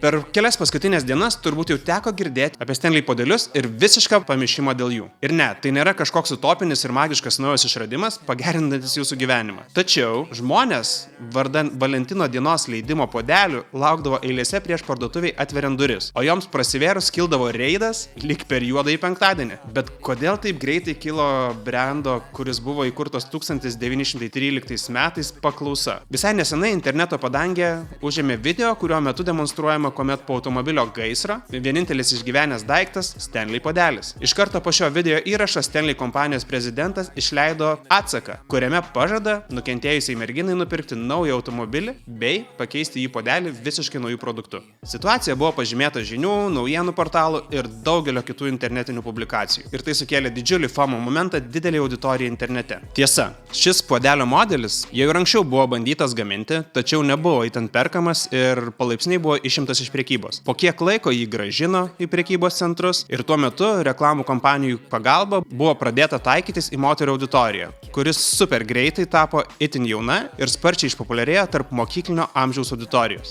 Per kelias paskutinės dienas turbūt jau teko girdėti apie Stanley puodelius ir visišką pamišimą dėl jų. Ir ne, tai nėra kažkoks utopinis ir magiškas naujas išradimas, pagerinantis jūsų gyvenimą. Tačiau žmonės vardan Valentino dienos leidimo puodelių laukdavo eilėse prieš parduotuviai atveriant duris, o joms prasivėrus kildavo reidas lyg per juodąjį penktadienį. Bet kodėl taip greitai kilo brendo, kuris buvo įkurtas 1913 metais, paklausa? Visai nesenai interneto padangę užėmė video, kurio metu demonstruojama, kuomet po automobilio gaisro vienintelis išgyvenęs daiktas Stanley puodelis. Iš karto po šio video įrašo Stanley kompanijos prezidentas išleido atsaką, kuriame pažada nukentėjusiai merginai nupirkti naują automobilį bei pakeisti jį puodelį visiškai naujų produktų. Situacija buvo pažymėta žinių, naujienų portalų ir daugelio kitų internetinių publikacijų. Ir tai sukėlė didžiulį FOMO momentą didelį auditoriją internete. Tiesa, šis puodelio modelis jau ir anksčiau buvo bandytas gaminti, tačiau nebuvo itin perkamas ir palaipsniui buvo išimtas iš prekybos. Po kiek laiko jį grąžino į prekybos centrus ir tuo metu reklamų kompanijų pagalba buvo pradėta taikytis į moterų auditoriją, kuris super greitai tapo itin jauna ir sparčiai išpopuliarėjo tarp mokyklinio amžiaus auditorijos.